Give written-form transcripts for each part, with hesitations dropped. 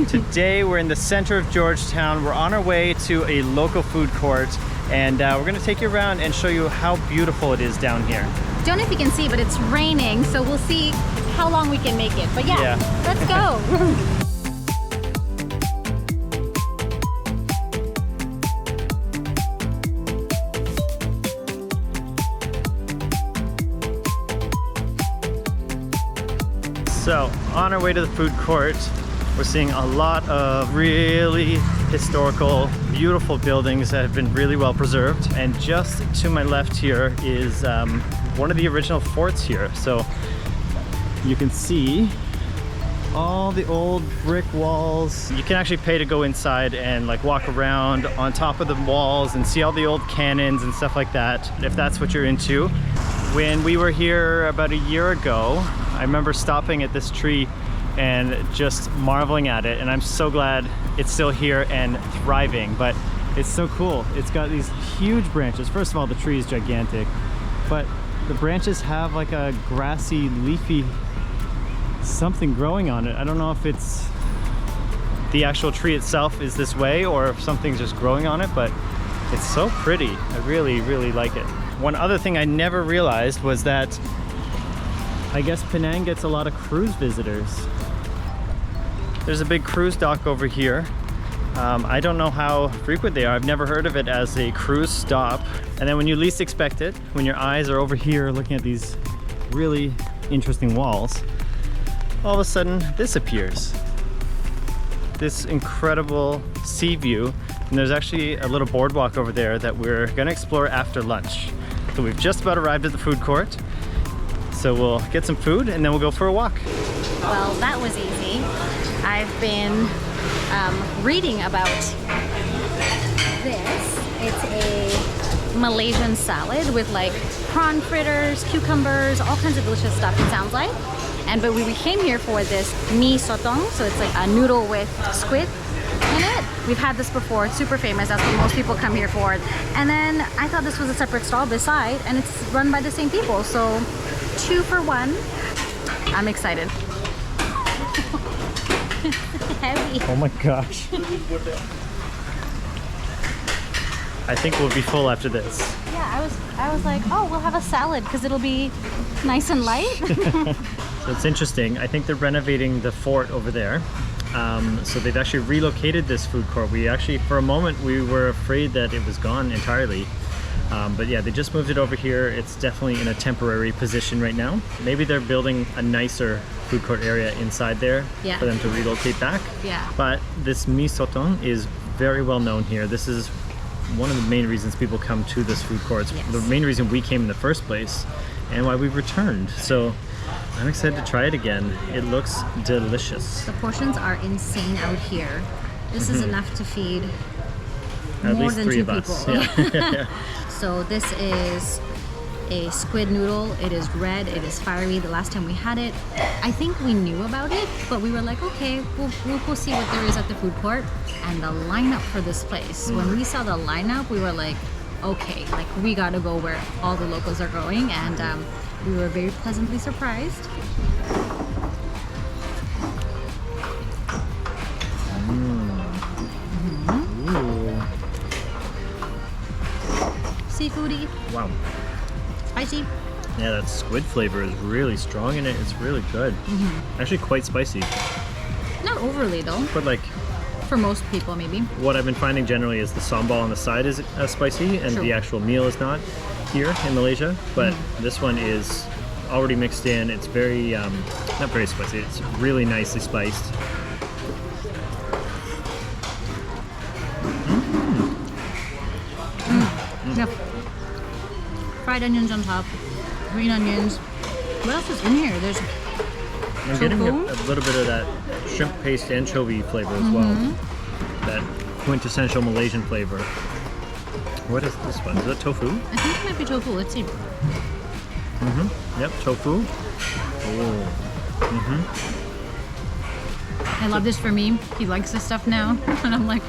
Today we're in the center of Georgetown. We're on our way to a local food court, and we're gonna take you around and show you how beautiful it is down here. Don't know if you can see, but it's raining, so we'll see how long we can make it. But yeah. Let's go. So, on our way to the food court, we're seeing a lot of really historical, beautiful buildings that have been really well preserved. And just to my left here is one of the original forts here. So you can see all the old brick walls. You can actually pay to go inside and like walk around on top of the walls and see all the old cannons and stuff like that, if that's what you're into. When we were here about a year ago, I remember stopping at this tree and just marveling at it, and I'm so glad it's still here and thriving. But it's so cool. It's got these huge branches. First of all, the tree is gigantic, but the branches have like a grassy, leafy something growing on it. I don't know if it's the actual tree itself is this way or if something's just growing on it, but it's so pretty. I really, really like it. One other thing I never realized was that I guess Penang gets a lot of cruise visitors. There's a big cruise dock over here. I don't know how frequent they are. I've never heard of it as a cruise stop. And then when you least expect it, when your eyes are over here looking at these really interesting walls, all of a sudden this appears. This incredible sea view. And there's actually a little boardwalk over there that we're gonna explore after lunch. So we've just about arrived at the food court. So we'll get some food and then we'll go for a walk. Well, that was easy. I've been reading about this. It's a Malaysian salad with like prawn fritters, cucumbers, all kinds of delicious stuff, it sounds like. But we came here for this Mee Sotong, so it's like a noodle with squid in it. We've had this before, it's super famous, that's what most people come here for. And then I thought this was a separate stall beside, and it's run by the same people, so 2 for 1. I'm excited. Heavy. Oh my gosh. I think we'll be full after this. Yeah, I was like, oh, we'll have a salad because it'll be nice and light. So it's interesting. I think they're renovating the fort over there. So they've actually relocated this food court. We actually, for a moment, we were afraid that it was gone entirely. But yeah, they just moved it over here. It's definitely in a temporary position right now. Maybe they're building a nicer food court area inside there for them to relocate back. Yeah. But this Mee Sotong is very well known here. This is one of the main reasons people come to this food court. It's the main reason we came in the first place and why we returned. So I'm excited to try it again. It looks delicious. The portions are insane out here. This is enough to feed at more least than 3 2 of us. people. Yeah. So this is a squid noodle. It is red, it is fiery. The last time we had it, I think we knew about it, but we were like, okay, we'll go see what there is at the food court. And the lineup for this place, when we saw the lineup, we were like, okay, like we gotta go where all the locals are going, and we were very pleasantly surprised. Seafoody. Wow. Spicy. Yeah, that squid flavor is really strong in it. It's really good. Actually quite spicy. Not overly though. But like, for most people maybe. what I've been finding generally is the sambal on the side is spicy and the actual meal is not here in Malaysia. But this one is already mixed in. It's very, not very spicy. It's really nicely spiced. Yeah. Fried onions on top, green onions. What else is in here? There's I'm getting a little bit of that shrimp paste anchovy flavor as well. That quintessential Malaysian flavor. What is this one? Is that tofu? I think it might be tofu. Let's see. Yep, tofu. Oh. I love this for me. He likes this stuff now. And I'm like...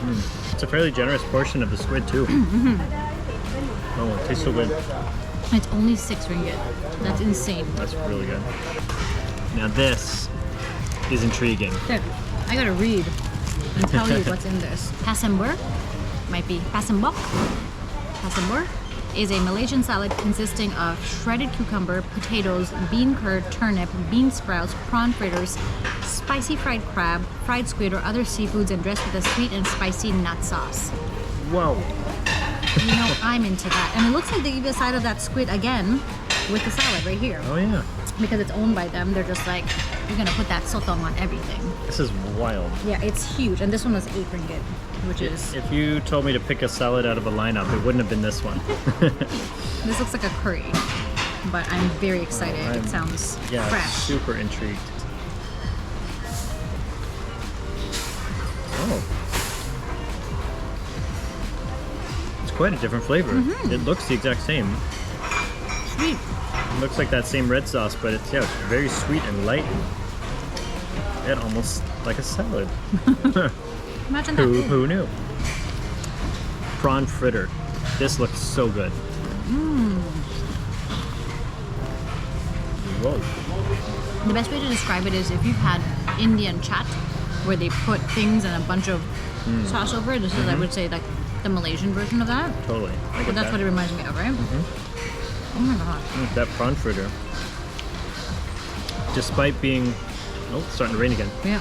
It's a fairly generous portion of the squid too. Oh, it tastes so good. It's only 6 ringgit. That's insane. That's really good. Now this is intriguing. There, I gotta read. and tell you what's in this. Pasembur, might be Pasembok. Pasembur is a Malaysian salad consisting of shredded cucumber, potatoes, bean curd, turnip, bean sprouts, prawn fritters, spicy fried crab, fried squid or other seafoods, and dressed with a sweet and spicy nut sauce. Whoa. You know, I'm into that. And it looks like they give you a side of that squid again with the salad right here. Oh yeah. Because it's owned by them, they're just like, you're gonna put that sotong on everything. This is wild. Yeah, it's huge. And this one was 8 ringgit, which is... If you told me to pick a salad out of a lineup, it wouldn't have been this one. This looks like a curry, but I'm very excited. It sounds fresh. Super intrigued. Oh. It's quite a different flavor. It looks the exact same. Sweet. It looks like that same red sauce, but it's very sweet and light. It almost like a salad. Imagine that. Who knew? Prawn fritter. This looks so good. Whoa. The best way to describe it is if you've had Indian chaat, where they put things and a bunch of sauce over it. This is, I would say, like the Malaysian version of that. Totally. But that's what it reminds me of, right? Oh my gosh. That prawn fritter. Despite being... Oh, it's starting to rain again. Yeah.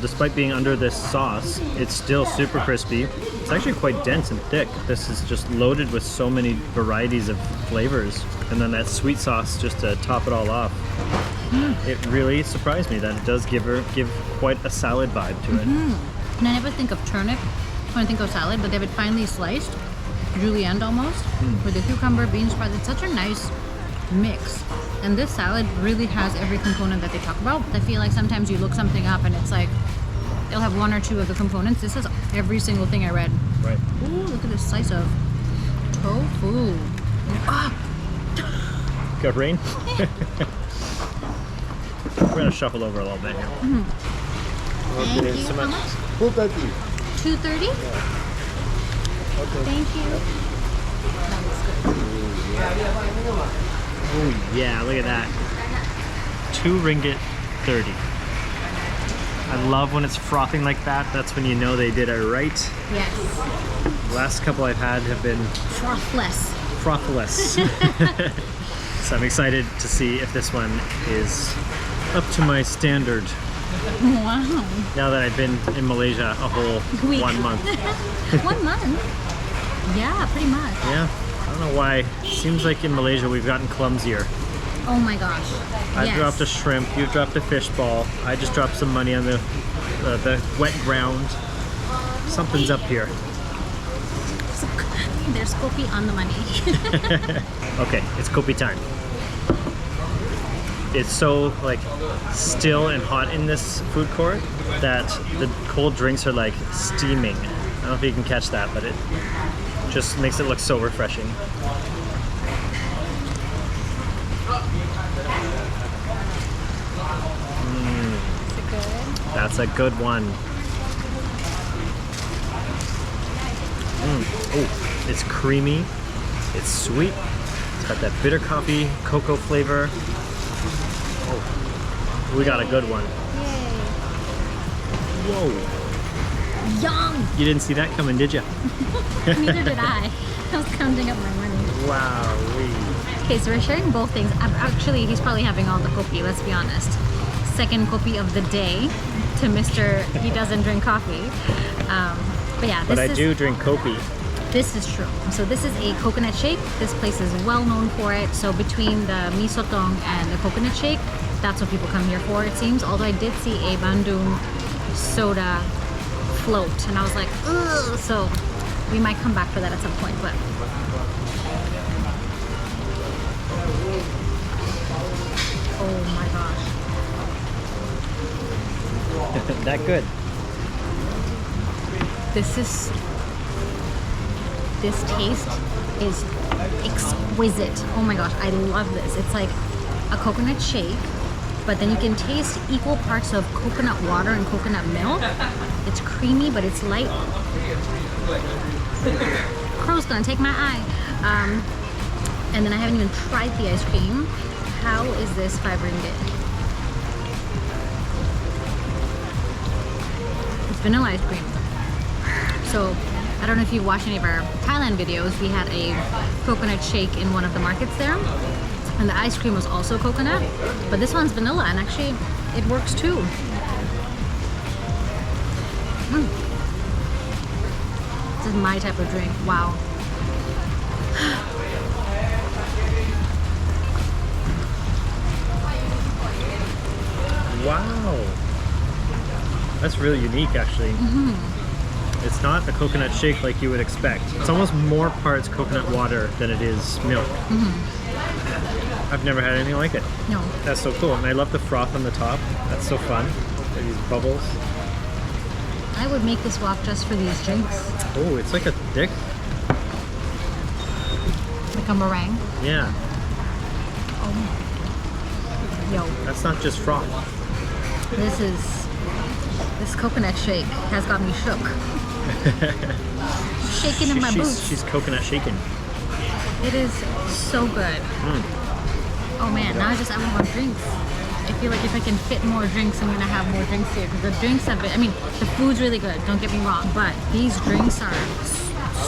Despite being under this sauce, it's still super crispy. It's actually quite dense and thick. This is just loaded with so many varieties of flavors. And then that sweet sauce just to top it all off. It really surprised me that it does give quite a salad vibe to it. And I never think of turnip when I think of salad, but they have it finely sliced, julienne almost, with the cucumber, bean sprouts. It's such a nice mix. And this salad really has every component that they talk about. I feel like sometimes you look something up and it's like, they'll have 1 or 2 of the components. This is every single thing I read. Right. Ooh, look at this slice of tofu. Ah! Got rain? We're gonna shuffle over a little bit here. Thank you. So How much. much? 230. 230? Okay. Thank you. That looks good. Oh yeah, look at that. 2 ringgit 30. I love when it's frothing like that. That's when you know they did it right. Yes. Last couple I've had have been Frothless. frothless. So I'm excited to see if this one is up to my standard. Wow. Now that I've been in Malaysia a whole Week. 1 month. 1 month? Yeah, pretty much. Yeah, I don't know why. Seems like in Malaysia we've gotten clumsier. Oh my gosh. I dropped a shrimp, you dropped a fish ball. I just dropped some money on the wet ground. Something's up here. There's Kopi on the money. Okay, it's Kopi time. It's so like still and hot in this food court that the cold drinks are like steaming. I don't know if you can catch that, but it just makes it look so refreshing. Is it good? That's a good one. Oh, it's creamy, it's sweet, it's got that bitter coffee, cocoa flavor. Oh, we got a good one. Yay. Whoa, Yum! you didn't see that coming, did you? Neither did I. I was counting up my money. Wow. Okay, so we're sharing both things. Actually, he's probably having all the kopi, let's be honest. Second kopi of the day to Mr. He doesn't drink coffee. But yeah, But I do drink Kopi. This is true. So this is a coconut shake. This place is well known for it. So between the Mee Sotong and the coconut shake, that's what people come here for, it seems. Although I did see a Bandung soda float, and I was like, ugh. So we might come back for that at some point. But oh my gosh, That good. this taste is exquisite. Oh my gosh, I love this. It's like a coconut shake, but then you can taste equal parts of coconut water and coconut milk. It's creamy, but it's light. Crow's gonna take my eye. And then I haven't even tried the ice cream. How is this 5 ringgit? It's vanilla ice cream. So I don't know if you watched any of our Thailand videos. We had a coconut shake in one of the markets there, and the ice cream was also coconut, but this one's vanilla, and actually it works too. This is my type of drink. Wow. Wow. That's really unique, actually. It's not a coconut shake like you would expect. It's almost more parts coconut water than it is milk. I've never had anything like it. No. That's so cool. And I love the froth on the top. That's so fun. These bubbles. I would make this walk just for these drinks. Oh, it's like a thick. Like a meringue. Yeah. Oh. Yo. That's not just froth. This coconut shake has got me shook. Shaking in my boots. She's coconut shaking. It is so good. Oh man, now I want more drinks. I feel like if I can fit more drinks, I'm gonna have more drinks here, because the drinks have been, I mean, the food's really good, don't get me wrong, but these drinks are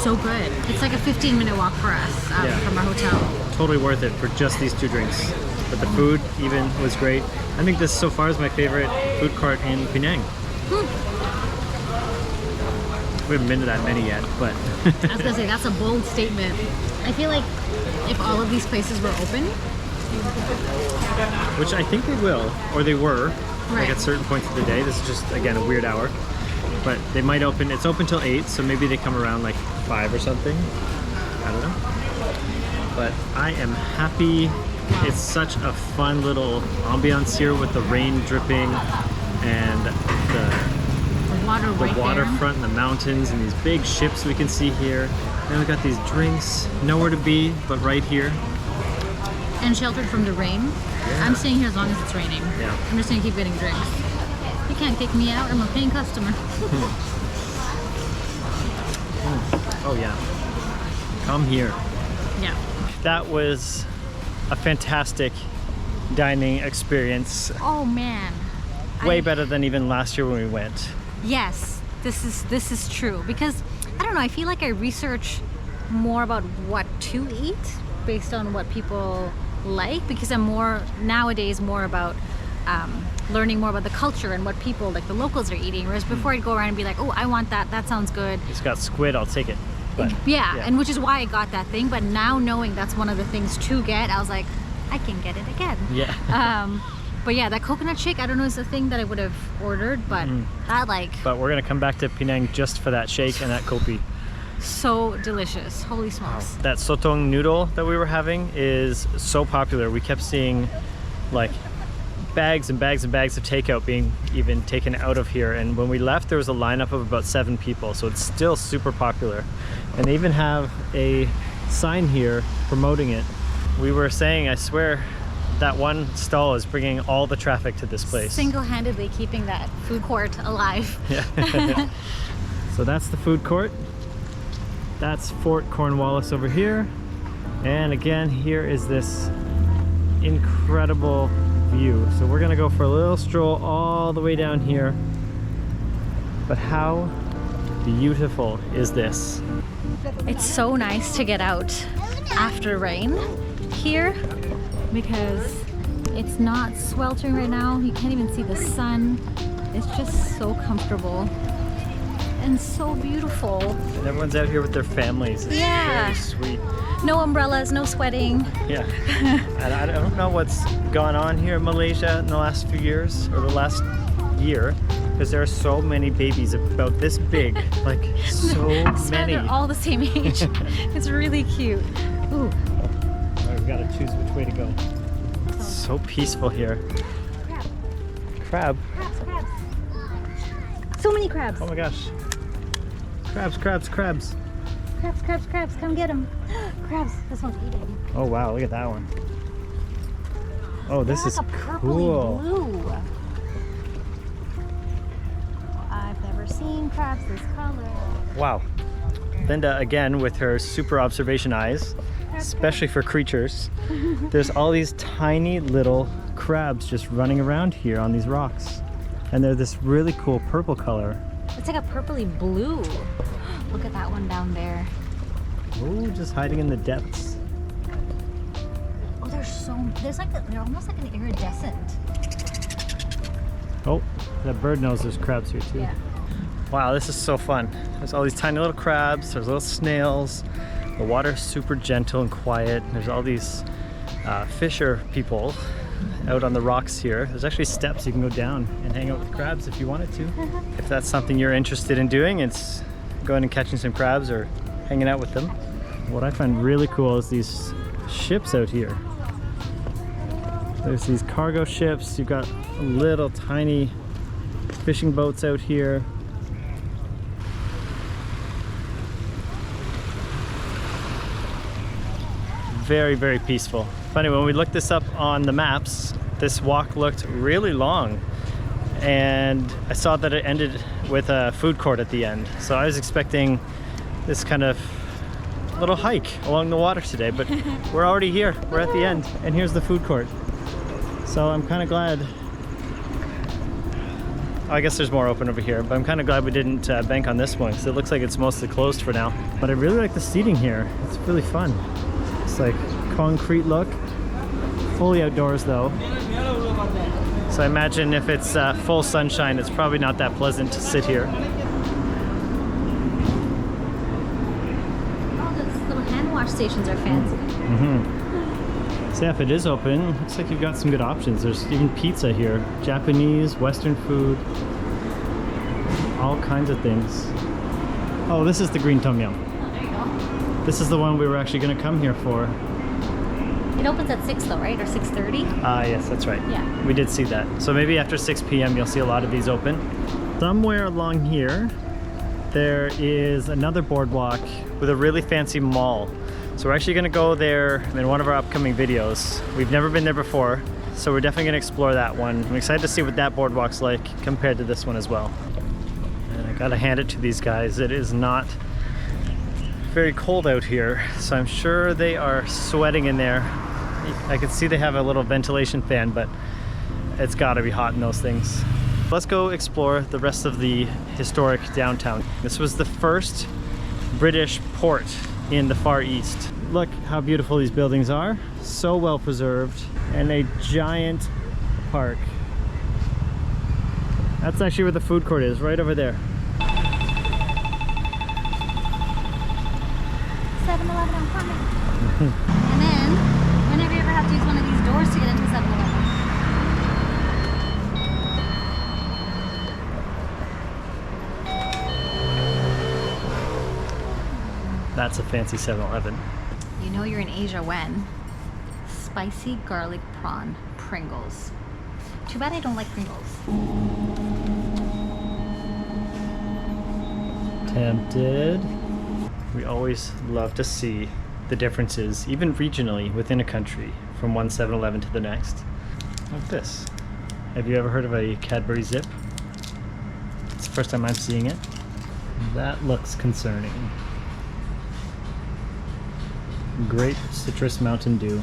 so good. It's like a 15-minute walk for us from our hotel. Totally worth it for just these 2 drinks. But the food even was great. I think this so far is my favorite food court in Penang. We haven't been to that many yet, but I was gonna say, that's a bold statement. I feel like if all of these places were open, which I think they will, or they were, right, like at certain points of the day. This is just, again, a weird hour. But they might open, it's open till 8, so maybe they come around like 5 or something. I don't know. But I am happy. It's such a fun little ambiance here with the rain dripping and the waterfront and the mountains and these big ships we can see here. And we got these drinks, nowhere to be but right here. And sheltered from the rain. Yeah. I'm staying here as long as it's raining. Yeah. I'm just gonna keep getting drinks. You can't kick me out, I'm a paying customer. Oh yeah. Come here. Yeah. That was a fantastic dining experience. Oh man. Way better than even last year when we went. Yes, this is true, because I don't know, I feel like I research more about what to eat based on what people like, because I'm nowadays more about learning more about the culture and what people, like the locals, are eating, whereas before I'd go around and be like, oh, I want that sounds good. It's got squid, I'll take it. But, yeah, and which is why I got that thing, but now knowing that's one of the things to get, I was like, I can get it again. Yeah. But yeah, that coconut shake, I don't know, is the thing that I would have ordered, but that, like... But we're gonna come back to Penang just for that shake and that kopi. So delicious, holy smokes. That sotong noodle that we were having is so popular. We kept seeing like bags and bags and bags of takeout being even taken out of here, and when we left there was a lineup of about 7 people, so it's still super popular. And they even have a sign here promoting it. We were saying, I swear, that one stall is bringing all the traffic to this place. Single-handedly keeping that food court alive. Yeah. So that's the food court. That's Fort Cornwallis over here. And again, here is this incredible view. So we're gonna go for a little stroll all the way down here. But how beautiful is this? It's so nice to get out after rain here, because it's not sweltering right now. You can't even see the sun. It's just so comfortable and so beautiful. And everyone's out here with their families. It's Yeah. very sweet. No umbrellas, no sweating. Yeah. And I don't know what's gone on here in Malaysia in the last few years, or the last year, because there are so many babies about this big, like so many. They're all the same age. It's really cute. Ooh. Alright, we gotta choose which way to go. It's so peaceful here. Crab. Crabs. So many crabs. Oh my gosh. Crabs, crabs, crabs. Crabs, come get them. Crabs, this one's eating. Oh wow, look at that one. Oh, this is like a purpley cool. blue. I've never seen crabs this color. Wow. Linda, again, with her super observation eyes, especially for creatures, there's all these tiny little crabs just running around here on these rocks. And they're this really cool purple color. It's like a purpley blue. Look at that one down there. Oh, just hiding in the depths. Oh, they're almost like an iridescent. Oh, that bird knows there's crabs here too. Yeah. Wow, this is so fun. There's all these tiny little crabs, there's little snails. The water's super gentle and quiet. There's all these fisher people out on the rocks here. There's actually steps you can go down and hang out with crabs if you wanted to. If that's something you're interested in doing, it's going and catching some crabs or hanging out with them. What I find really cool is these ships out here. There's these cargo ships. You've got little tiny fishing boats out here. Very, very peaceful. Funny, when we looked this up on the maps, this walk looked really long. And I saw that it ended with a food court at the end. So I was expecting this kind of little hike along the water today, but we're already here. We're at the end, and here's the food court. So I'm kind of glad. I guess there's more open over here, but I'm kind of glad we didn't bank on this one because it looks like it's mostly closed for now. But I really like the seating here. It's really fun. It's like concrete look. Fully outdoors though. So I imagine if it's full sunshine, it's probably not that pleasant to sit here. Oh, those little hand wash stations are fancy. So yeah, if it is open, looks like you've got some good options. There's even pizza here. Japanese, Western food, all kinds of things. Oh, this is the green tom yum. Oh, there you go. This is the one we were actually going to come here for. It opens at 6 though, right? Or 6:30? Yes, that's right. Yeah. We did see that. So maybe after 6 p.m. you'll see a lot of these open. Somewhere along here, there is another boardwalk with a really fancy mall. So we're actually going to go there in one of our upcoming videos. We've never been there before, so we're definitely going to explore that one. I'm excited to see what that boardwalk's like compared to this one as well. And I gotta hand it to these guys. It is not very cold out here, so I'm sure they are sweating in there. I can see they have a little ventilation fan, but it's gotta be hot in those things. Let's go explore the rest of the historic downtown. This was the first British port in the Far East. Look how beautiful these buildings are. So well preserved, and a giant park. That's actually where the food court is, right over there. 7-Eleven, I'm coming. And then, whenever you ever have to use one of these doors to get into 7-Eleven. That's a fancy 7-Eleven. You know you're in Asia when? Spicy garlic prawn Pringles. Too bad I don't like Pringles. Tempted. We always love to see the differences, even regionally within a country, from one 7-Eleven to the next. Like this. Have you ever heard of a Cadbury Zip? It's the first time I'm seeing it. That looks concerning. Grape Citrus Mountain Dew.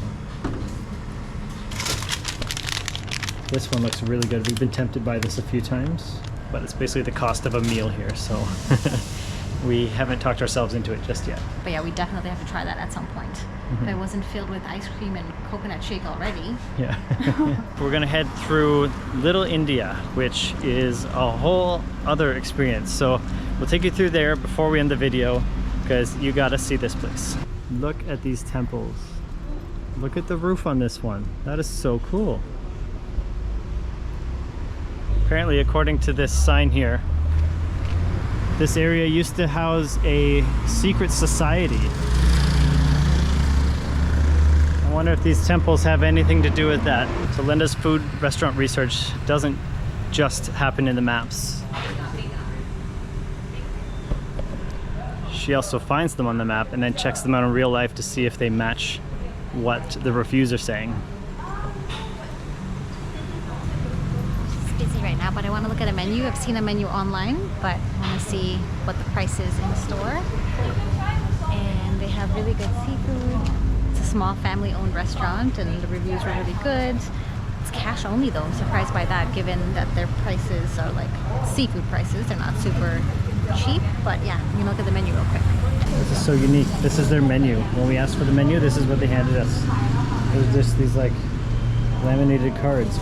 This one looks really good. We've been tempted by this a few times, but it's basically the cost of a meal here, so we haven't talked ourselves into it just yet. But yeah, we definitely have to try that at some point. If it wasn't filled with ice cream and coconut shake already. Yeah. We're gonna head through Little India, which is a whole other experience. So we'll take you through there before we end the video, because you gotta see this place. Look at these temples. Look at the roof on this one. That is so cool. Apparently, according to this sign here, this area used to house a secret society. I wonder if these temples have anything to do with that. So Linda's food restaurant research doesn't just happen in the maps. She also finds them on the map and then checks them out in real life to see if they match what the reviews are saying. It's busy right now, but I want to look at a menu. I've seen a menu online, but I want to see what the price is in store. And they have really good seafood. It's a small family-owned restaurant, and the reviews were really good. It's cash only though. I'm surprised by that given that their prices are like seafood prices. They're not super cheap, but yeah, you can look at the menu real quick. This is so unique. This is their menu. When we asked for the menu, this is what they handed us. It was just these like laminated cards.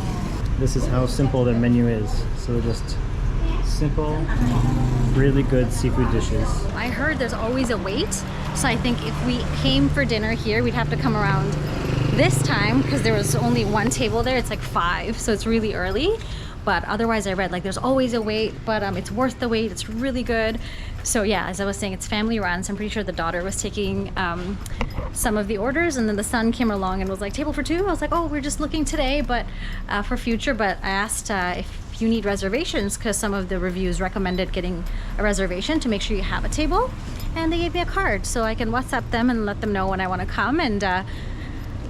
This is how simple their menu is. So just simple, really good seafood dishes. I heard there's always a wait, so I think if we came for dinner here, we'd have to come around this time because there was only one table there. It's like 5, so it's really early. But otherwise, I read like there's always a wait, but it's worth the wait. It's really good. So yeah, as I was saying, it's family run. So I'm pretty sure the daughter was taking some of the orders, and then the son came along and was like, table for 2. I was like, oh, we're just looking today, but for future. But I asked if you need reservations because some of the reviews recommended getting a reservation to make sure you have a table, and they gave me a card so I can WhatsApp them and let them know when I want to come. And I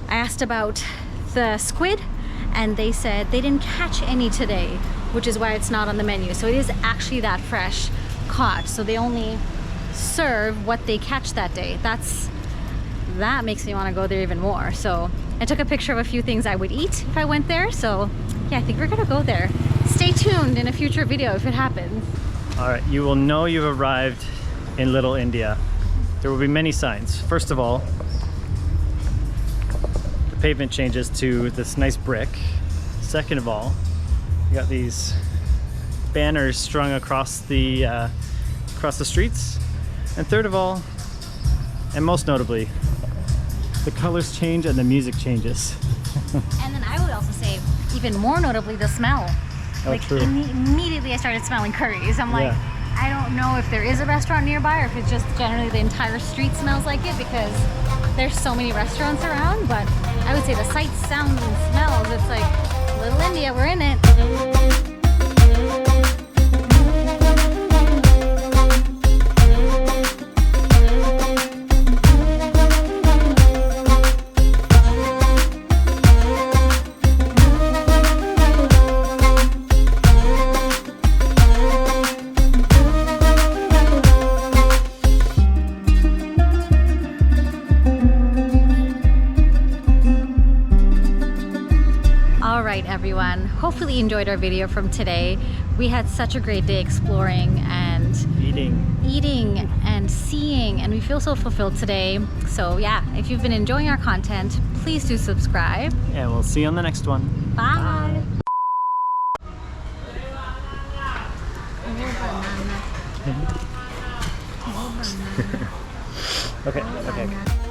asked about the squid, and they said they didn't catch any today, which is why it's not on the menu. So it is actually that fresh caught, so they only serve what they catch that day. That makes me want to go there even more. So I took a picture of a few things I would eat if I went there. So yeah, I think we're gonna go there. Stay tuned in a future video if it happens. All right, you will know you've arrived in Little India. There will be many signs. First of all, the pavement changes to this nice brick. Second of all, you got these banners strung across the streets. And third of all, and most notably, the colors change and the music changes. And then I would also say, even more notably, the smell. Oh, like true. Immediately I started smelling curries. I'm like, Yeah. I don't know if there is a restaurant nearby or if it's just generally the entire street smells like it because there's so many restaurants around. But I would say the sights, sounds, and smells, it's like Little India, we're in it. Everyone, hopefully you enjoyed our video from today. We had such a great day exploring and eating and seeing, and we feel so fulfilled today. So yeah, if you've been enjoying our content, please do subscribe. And we'll see you on the next one. Bye. Okay.